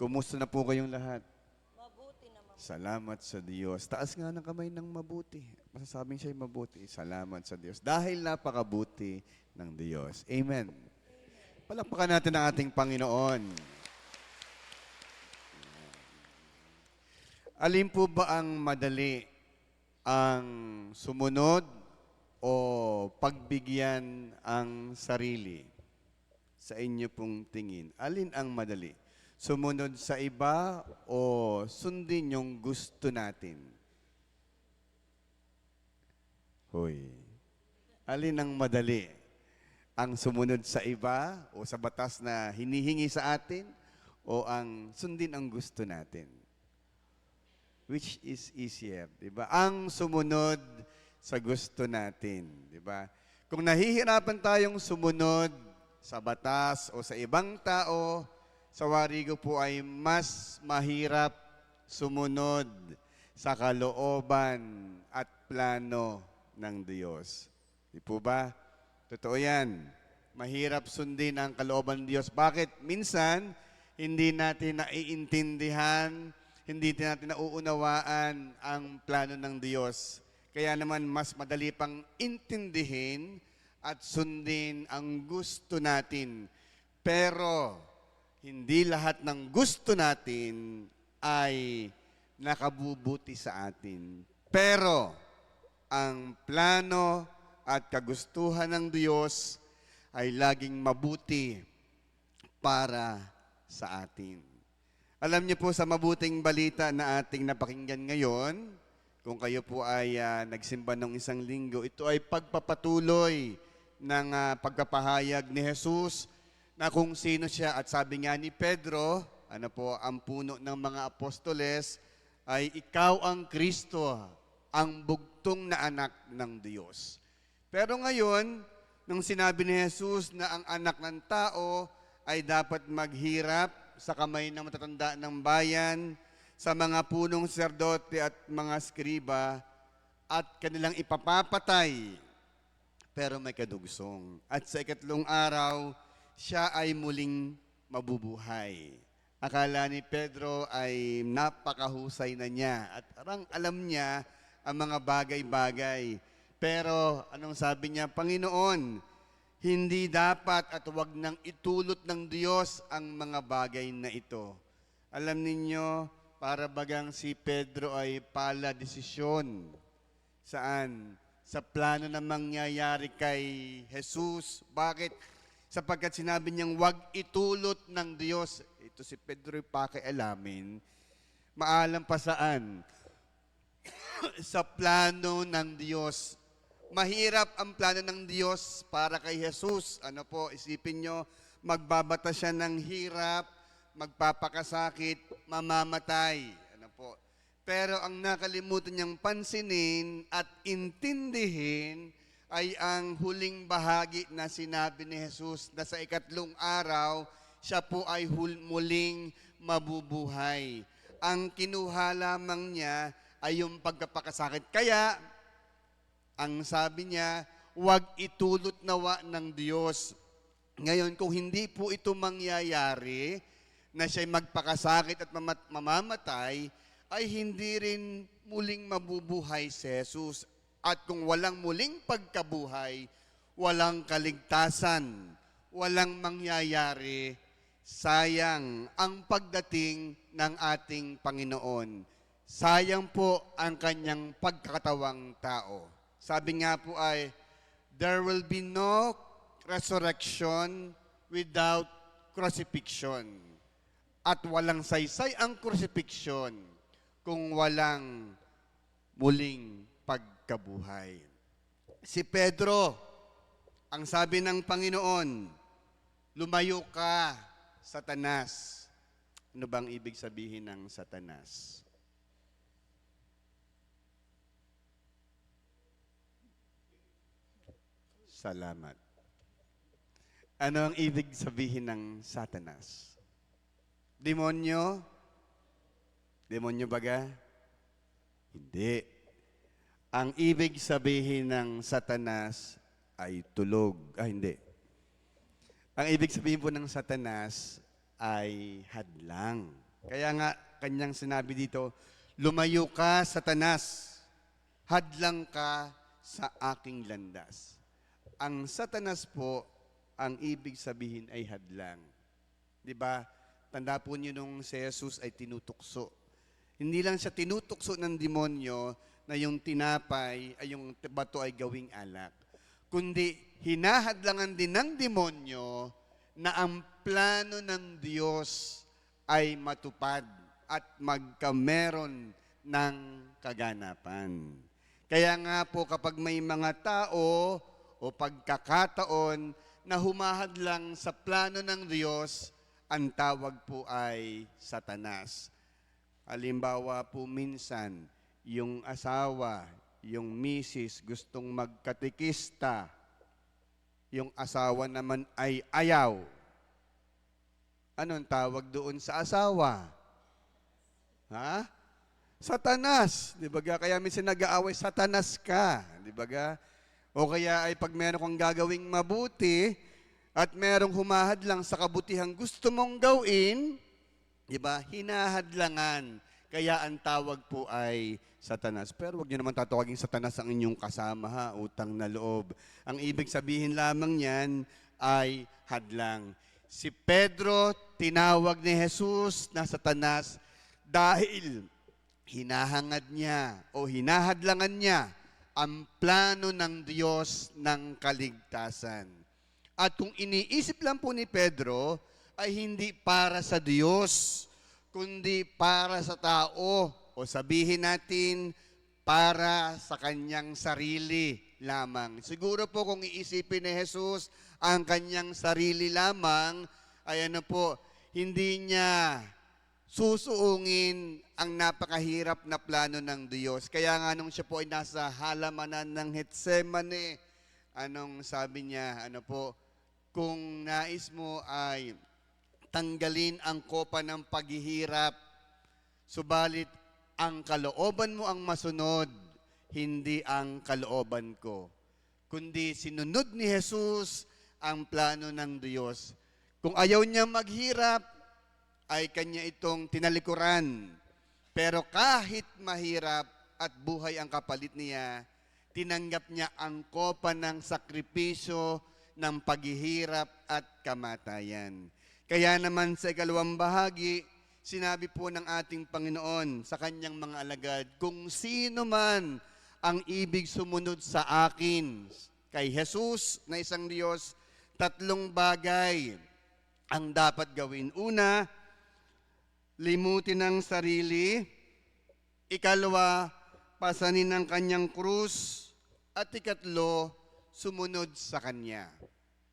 Kumusta na po kayong lahat? Mabuti naman. Salamat sa Diyos. Taas nga ng kamay ng mabuti. Masasabing siya'y mabuti. Salamat sa Diyos. Dahil napakabuti ng Diyos. Amen. Palakpakan natin ang ating Panginoon. Alin po ba ang madali? Ang sumunod o pagbigyan ang sarili? Sa inyo pong tingin, alin ang madali? Sumunod sa iba o sundin yung gusto natin? Hoy. Alin ang madali? Ang sumunod sa iba o sa batas na hinihingi sa atin o ang sundin ang gusto natin? Which is easier, di ba? Ang sumunod sa gusto natin, di ba? Kung nahihirapan tayong sumunod sa batas o sa ibang tao, sa warigo po ay mas mahirap sumunod sa kalooban at plano ng Diyos. Di po ba? Totoo yan. Mahirap sundin ang kalooban ng Diyos. Bakit? Minsan, hindi natin naiintindihan, hindi natin nauunawaan ang plano ng Diyos. Kaya naman mas madali pang intindihin at sundin ang gusto natin. Pero hindi lahat ng gusto natin ay nakabubuti sa atin. Pero ang plano at kagustuhan ng Diyos ay laging mabuti para sa atin. Alam niyo po sa mabuting balita na ating napakinggan ngayon, kung kayo po ay nagsimba ng isang linggo, ito ay pagpapatuloy ng pagpapahayag ni Jesus na kung sino siya. At sabi nga ni Pedro, ano po, ang puno ng mga apostoles, ay ikaw ang Kristo, ang bugtong na anak ng Diyos. Pero ngayon, nung sinabi ni Jesus na ang anak ng tao ay dapat maghirap sa kamay ng matatanda ng bayan, sa mga punong serdote at mga skriba, at kanilang ipapapatay, pero may kadugsong. At sa ikatlong araw, siya ay muling mabubuhay. Akala ni Pedro ay napakahusay na niya at alam niya ang mga bagay-bagay. Pero anong sabi niya? Panginoon, hindi dapat at huwag nang itulot ng Diyos ang mga bagay na ito. Alam ninyo, para bagang si Pedro ay pala desisyon. Saan? Sa plano na mangyayari kay Jesus. Bakit? Sapagkat sinabi niyang huwag itulot ng Diyos. Ito si Pedro pakialamin. Maalam pa saan? Sa plano ng Diyos. Mahirap ang plano ng Diyos para kay Jesus. Ano po, isipin nyo, magbabata siya ng hirap, magpapakasakit, mamamatay. Ano po. Pero ang nakalimutan niyang pansinin at intindihin ay ang huling bahagi na sinabi ni Jesus na sa ikatlong araw, siya po ay muling mabubuhay. Ang kinuha lamang niya ay yung pagpapakasakit. Kaya, ang sabi niya, huwag itulot nawa ng Diyos. Ngayon, kung hindi po ito mangyayari, na siya'y magpakasakit at mamamatay, ay hindi rin muling mabubuhay si Jesus. At kung walang muling pagkabuhay, walang kaligtasan, walang mangyayari, sayang ang pagdating ng ating Panginoon. Sayang po ang kanyang pagkakatawang tao. Sabi nga po ay, there will be no resurrection without crucifixion. At walang saysay ang crucifixion kung walang muling pagkabuhay. Si Pedro, ang sabi ng Panginoon, lumayo ka, Satanas. Ano bang ibig sabihin ng Satanas? Salamat. Ano ang ibig sabihin ng Satanas? Demonyo? Demonyo baga? Hindi. Ang ibig sabihin ng Satanas ay tulog. Hindi. Ang ibig sabihin po ng Satanas ay hadlang. Kaya nga, kanyang sinabi dito, lumayo ka, Satanas, hadlang ka sa aking landas. Ang Satanas po, ang ibig sabihin ay hadlang. Di ba? Tanda po niyo nung si Jesus ay tinutukso. Hindi lang siya tinutukso ng demonyo na yung tinapay ay yung bato ay gawing alak. Kundi hinahadlangan din ng demonyo na ang plano ng Diyos ay matupad at magkameron ng kaganapan. Kaya nga po kapag may mga tao o pagkakataon na humahadlang sa plano ng Diyos, ang tawag po ay Satanas. Halimbawa po minsan, yung asawa, yung misis gustong magkatikista, yung asawa naman ay ayaw. Anong tawag doon sa asawa? Ha? Satanas. Di ba? Kaya minsan nag-aaway, Satanas ka. Di ba? O kaya ay pag meron kang gagawing mabuti at merong humahadlang sa kabutihang gusto mong gawin, di ba? Hinahadlangan. Kaya ang tawag po ay Satanas. Pero huwag niyo naman tatawagin Satanas ang inyong kasama, ha? Utang na loob. Ang ibig sabihin lamang niyan ay hadlang. Si Pedro, tinawag ni Jesus na Satanas dahil hinahangad niya o hinahadlangan niya ang plano ng Diyos ng kaligtasan. At kung iniisip lang po ni Pedro, ay hindi para sa Diyos, kundi para sa tao. O sabihin natin, para sa kanyang sarili lamang. Siguro po kung iisipin ni Jesus ang kanyang sarili lamang, ay ano po, hindi niya susuungin ang napakahirap na plano ng Diyos. Kaya nga nung siya po ay nasa halamanan ng Getsemane, anong sabi niya, ano po, kung nais mo ay tanggalin ang kopa ng paghihirap, subalit ang kalooban mo ang masunod, hindi ang kalooban ko. Kundi sinunod ni Jesus ang plano ng Diyos. Kung ayaw niya maghirap, ay kanya itong tinalikuran. Pero kahit mahirap at buhay ang kapalit niya, tinanggap niya ang kopa ng sakripisyo ng paghihirap at kamatayan. Kaya naman sa ikalawang bahagi, sinabi po ng ating Panginoon sa kanyang mga alagad, kung sino man ang ibig sumunod sa akin, kay Jesus na isang Diyos, 3 bagay ang dapat gawin. Una, limutin ang sarili. Ikalawa, pasanin ang kanyang krus. At ikatlo, sumunod sa Kanya.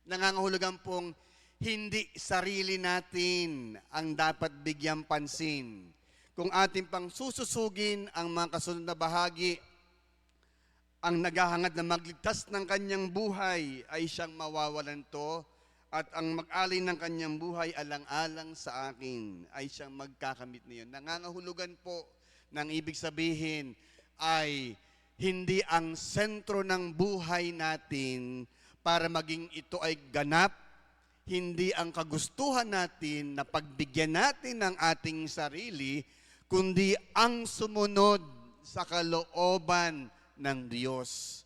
Nangangahulugan pong hindi sarili natin ang dapat bigyang pansin. Kung ating pang sususugin ang mga kasunod na bahagi, ang naghahangad na magligtas ng kanyang buhay ay siyang mawawalan to, at ang mag-alay ng kanyang buhay alang-alang sa akin ay siyang magkakamit niyon. Nangangahulugan po ng ibig sabihin ay hindi ang sentro ng buhay natin para maging ito ay ganap, hindi ang kagustuhan natin na pagbigyan natin ng ating sarili, kundi ang sumunod sa kalooban ng Diyos.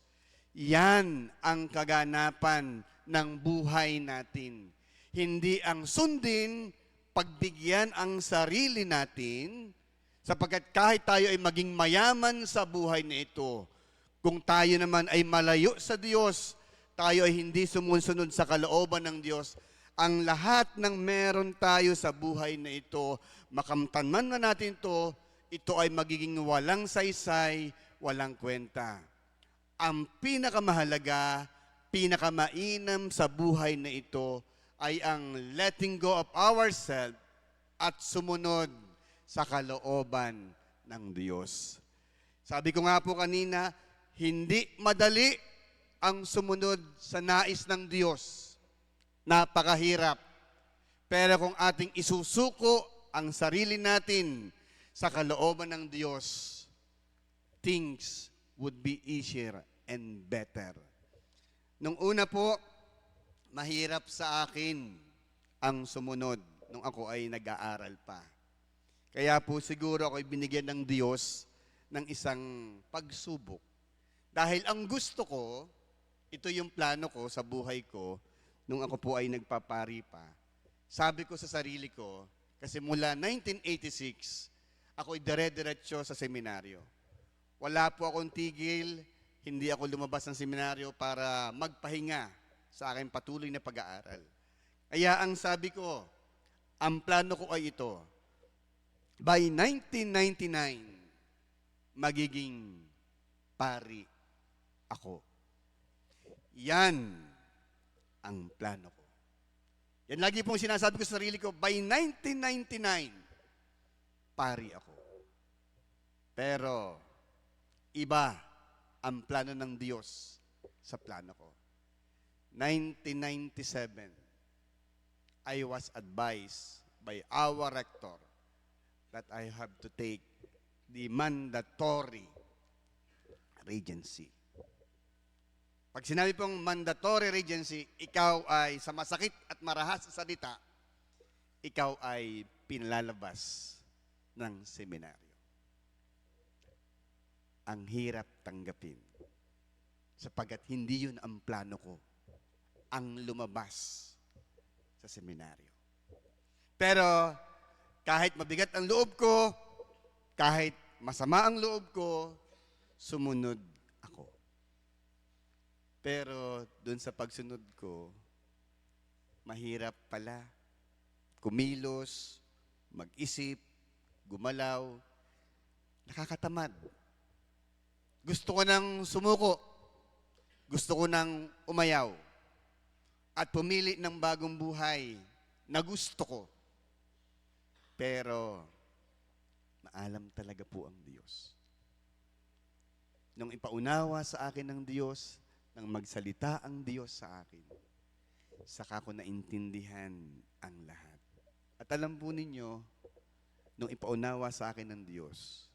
Yan ang kaganapan ng buhay natin. Hindi ang sundin, pagbigyan ang sarili natin, sapagkat kahit tayo ay maging mayaman sa buhay na ito, kung tayo naman ay malayo sa Diyos, tayo ay hindi sumusunod sa kalooban ng Diyos, ang lahat ng meron tayo sa buhay na ito, makamtan man na natin ito ay magiging walang saysay, walang kwenta. Ang pinakamahalaga, pinakamainam sa buhay na ito ay ang letting go of ourselves at sumunod sa kalooban ng Diyos. Sabi ko nga po kanina, hindi madali ang sumunod sa nais ng Diyos. Napakahirap. Pero kung ating isusuko ang sarili natin sa kalooban ng Diyos, things would be easier and better. Nung una po, mahirap sa akin ang sumunod nung ako ay nag-aaral pa. Kaya po siguro ako'y binigyan ng Diyos ng isang pagsubok. Dahil ang gusto ko, ito yung plano ko sa buhay ko, nung ako po ay nagpapari pa. Sabi ko sa sarili ko, kasi mula 1986, ako'y dire-diretso sa seminaryo. Wala po akong tigil, hindi ako lumabas ng seminaryo para magpahinga sa aking patuloy na pag-aaral. Kaya ang sabi ko, ang plano ko ay ito. By 1999, magiging pari ako. Yan ang plano ko. Yan lagi pong sinasabi ko sa sarili ko, by 1999, pari ako. Pero, iba ang plano ng Diyos sa plano ko. 1997, I was advised by our rector that I have to take the mandatory regency. Pag sinabi pong mandatory regency, ikaw ay sa masakit at marahas sa salita, ikaw ay pinalalabas ng seminaryo. Ang hirap tanggapin sapagkat hindi yun ang plano ko, ang lumabas sa seminaryo. Pero kahit mabigat ang loob ko, kahit masama ang loob ko, sumunod ako. Pero dun sa pagsunod ko, mahirap pala kumilos, mag-isip, gumalaw, nakakatamad. Gusto ko nang sumuko, gusto ko nang umayaw, at pumili ng bagong buhay na gusto ko. Pero, maalam talaga po ang Diyos. Nung ipaunawa sa akin ng Diyos, nang magsalita ang Diyos sa akin, saka ko naintindihan ang lahat. At alam po ninyo, nung ipaunawa sa akin ng Diyos,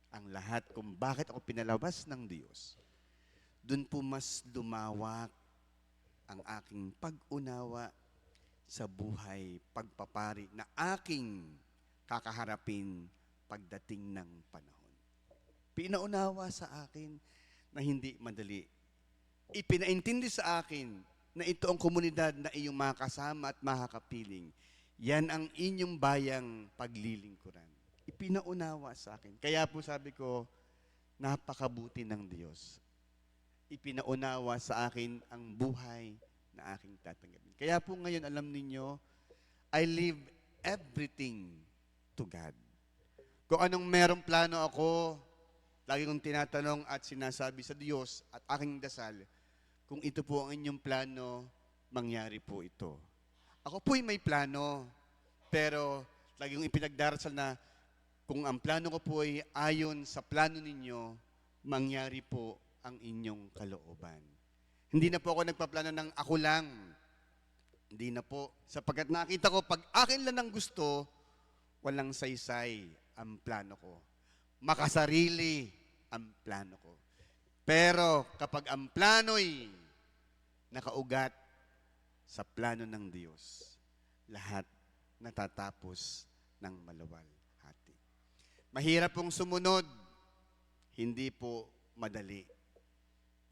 ang lahat kung bakit ako pinalabas ng Diyos, dun po mas lumawak ang aking pag-unawa sa buhay, pagpapari na aking kakaharapin pagdating ng panahon. Pinaunawa sa akin na hindi madali. Ipinaintindi sa akin na ito ang komunidad na iyong makakasama at makakapiling. Yan ang inyong bayang paglilingkuran. Ipinaunawa sa akin. Kaya po sabi ko, napakabuti ng Diyos. Ipinaunawa sa akin ang buhay na aking tatanggapin. Kaya po ngayon, alam ninyo, I leave everything to God. Kung anong merong plano ako, lagi kong tinatanong at sinasabi sa Diyos at aking dasal, kung ito po ang inyong plano, mangyari po ito. Ako po'y may plano, pero lagi kong ipinagdarasal na kung ang plano ko po ay ayon sa plano ninyo, mangyari po ang inyong kalooban. Hindi na po ako nagpaplano ng ako lang. Hindi na po. Sapagkat nakita ko, pag akin lang ang gusto, walang saysay ang plano ko. Makasarili ang plano ko. Pero kapag ang plano'y nakaugat sa plano ng Diyos, lahat natatapos ng maluwalhati. Mahirap pong sumunod, hindi po madali.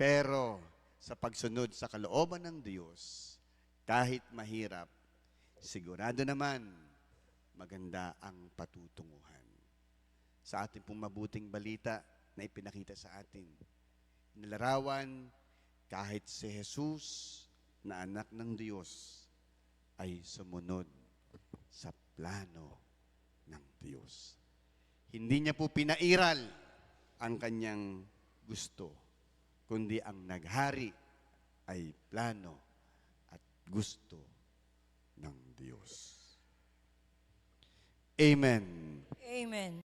Pero sa pagsunod sa kalooban ng Diyos, kahit mahirap, sigurado naman maganda ang patutunguhan. Sa ating pong mabuting balita na ipinakita sa atin, nilarawan kahit si Jesus na anak ng Diyos ay sumunod sa plano ng Diyos. Hindi niya po pinairal ang kanyang gusto, kundi ang naghari ay plano at gusto ng Diyos. Amen. Amen.